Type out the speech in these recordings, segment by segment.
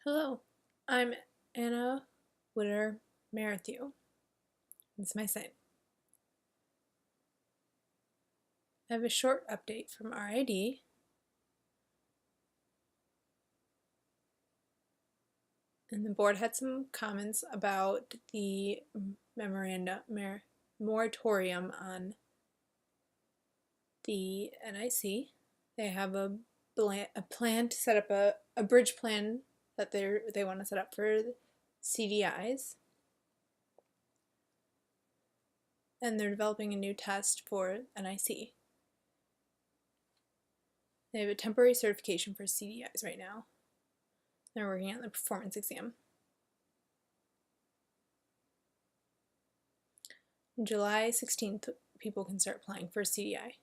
Hello, I'm Anna Witter Marathieu. That's my site. I have a short update from RID. And the board had some comments about the moratorium on the NIC. They have a plan to set up a bridge plan that they want to set up for CDIs. And they're developing a new test for NIC. They have a temporary certification for CDIs right now. They're working on the performance exam. On July 16th, people can start applying for CDI.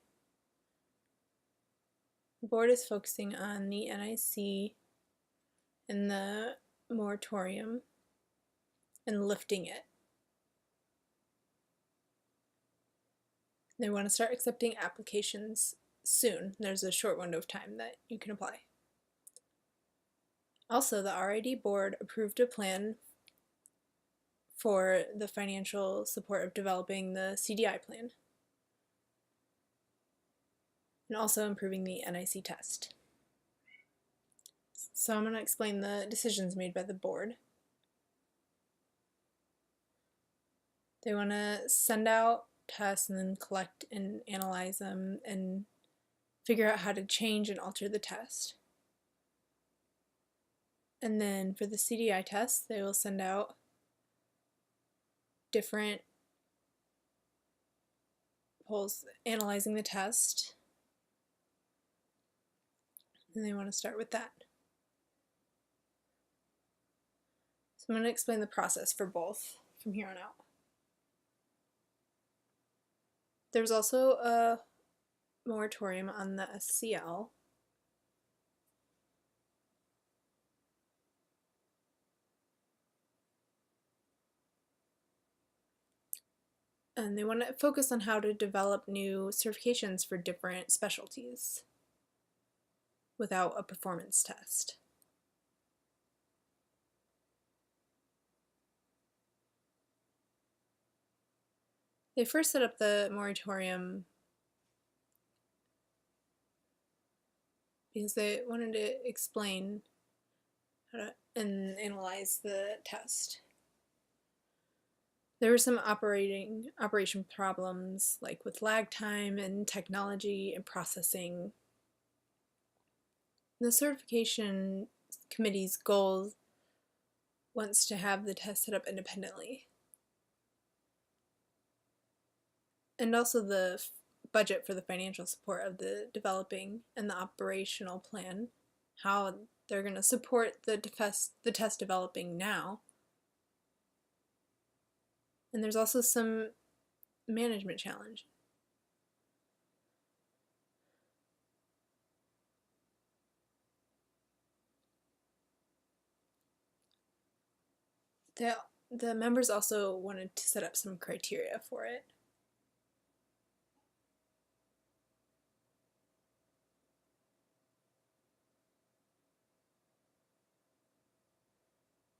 The board is focusing on the NIC and the moratorium and lifting it. They want to start accepting applications soon. There's a short window of time that you can apply. Also, the RID board approved a plan for the financial support of developing the CDI plan and also improving the NIC test. So I'm going to explain the decisions made by the board. They want to send out tests and then collect and analyze them and figure out how to change and alter the test. And then for the CDI test, they will send out different polls analyzing the test. And they want to start with that. So I'm going to explain the process for both from here on out. There's also a moratorium on the SCL. And they want to focus on how to develop new certifications for different specialties without a performance test. They first set up the moratorium because they wanted to explain how to and analyze the test. There were some operation problems, like with lag time and technology and processing. The certification committee's goal wants to have the test set up independently. And also the budget for the financial support of the developing and the operational plan, how they're going to support the test developing now. And there's also some management challenge. The members also wanted to set up some criteria for it.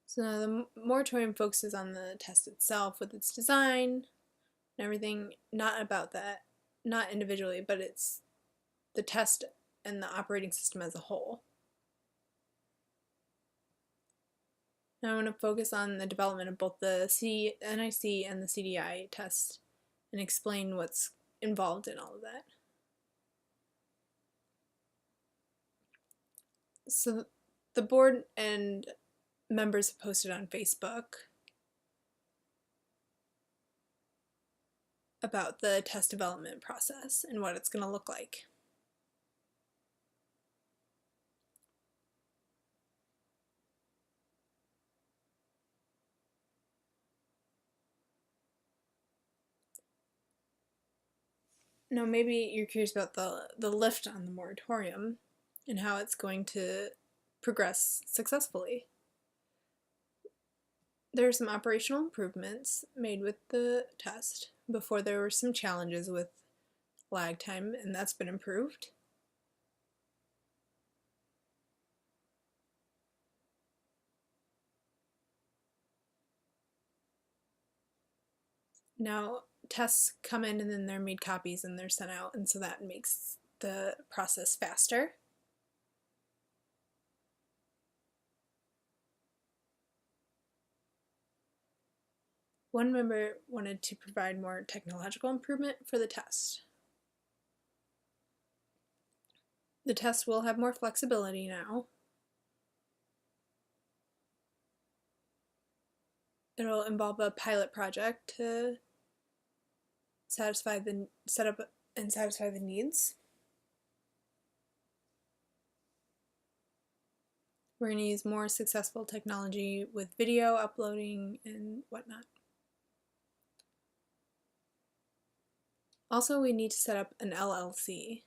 So the moratorium focuses on the test itself with its design and everything, not about that, not individually, but it's the test and the operating system as a whole. Now I want to focus on the development of both the NIC and the CDI test and explain what's involved in all of that. So the board and members have posted on Facebook about the test development process and what it's going to look like. Now maybe you're curious about the lift on the moratorium and how it's going to progress successfully. There are some operational improvements made with the test. Before there were some challenges with lag time, and that's been improved. Now tests come in and then they're made copies and they're sent out, and so that makes the process faster. One member wanted to provide more technological improvement for the test. The test will have more flexibility now. It'll involve a pilot project to satisfy the needs. We're going to use more successful technology with video uploading and whatnot. Also, we need to set up an LLC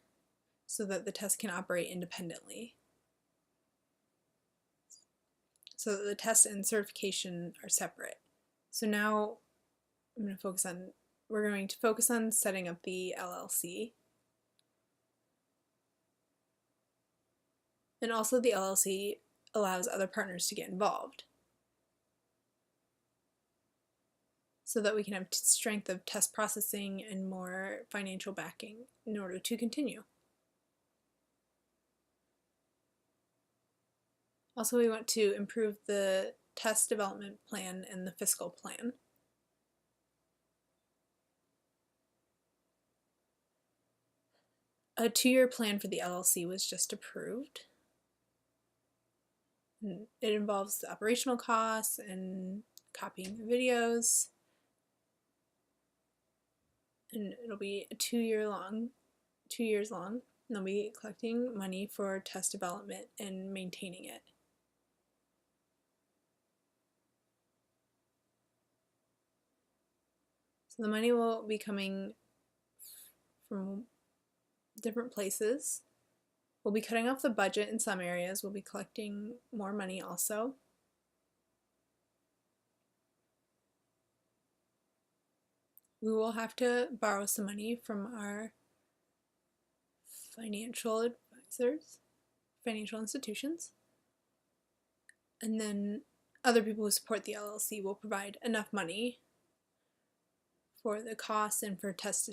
so that the test can operate independently. So that the test and certification are separate. So now we're going to focus on setting up the LLC. And also the LLC allows other partners to get involved, so that we can have strength of test processing and more financial backing in order to continue. Also, we want to improve the test development plan and the fiscal plan. A 2-year plan for the LLC was just approved. It involves the operational costs and copying the videos. And it'll be 2 years long. And they'll be collecting money for test development and maintaining it. So the money will be coming from different places. We'll be cutting off the budget in some areas. We'll be collecting more money also. We will have to borrow some money from our financial advisors, financial institutions. And then other people who support the LLC will provide enough money for the costs and for test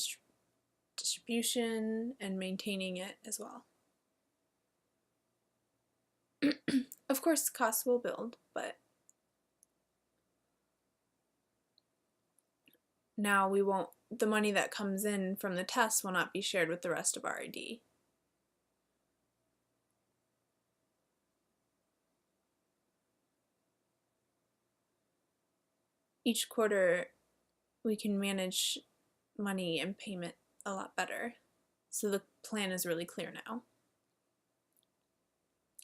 distribution and maintaining it as well. Of course, costs will build, but now the money that comes in from the test will not be shared with the rest of RID. Each quarter, we can manage money and payment a lot better. So the plan is really clear now.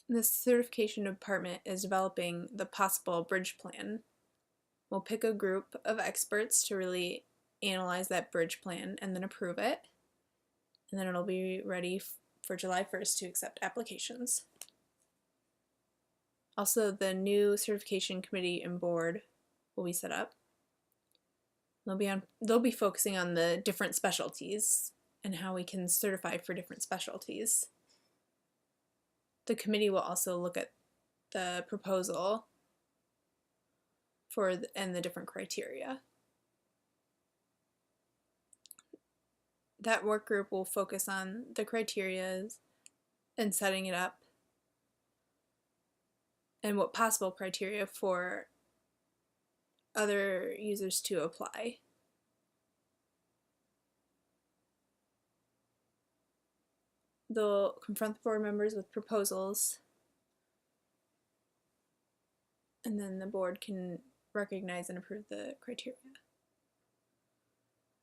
The certification department is developing the possible bridge plan. We'll pick a group of experts to really analyze that bridge plan and then approve it. And then it'll be ready for July 1st to accept applications. Also, the new certification committee and board will be set up. They'll be focusing on the different specialties and how we can certify for different specialties. The committee will also look at the proposal and the different criteria. That work group will focus on the criteria and setting it up and what possible criteria for other users to apply. They'll confront the board members with proposals, and then the board can recognize and approve the criteria.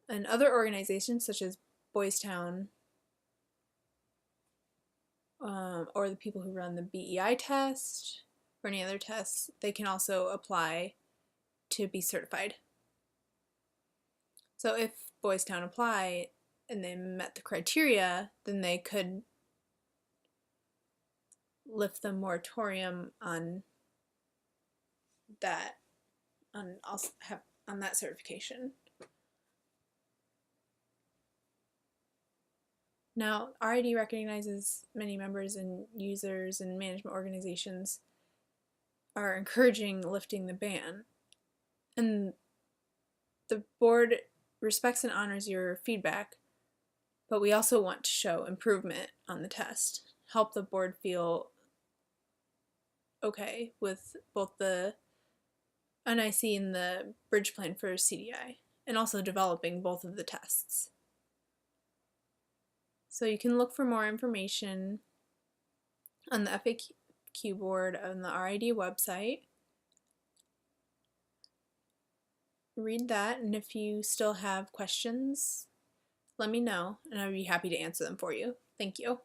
And other organizations such as Boys Town or the people who run the BEI test or any other tests, they can also apply to be certified. So if Boys Town apply and they met the criteria, then they could lift the moratorium on that certification. Now, RID recognizes many members and users and management organizations are encouraging lifting the ban. And the board respects and honors your feedback, but we also want to show improvement on the test, help the board feel okay with both the NIC and the bridge plan for CDI, and also developing both of the tests. So you can look for more information on the FAQ board on the RID website. Read that, and if you still have questions, let me know, and I'd be happy to answer them for you. Thank you.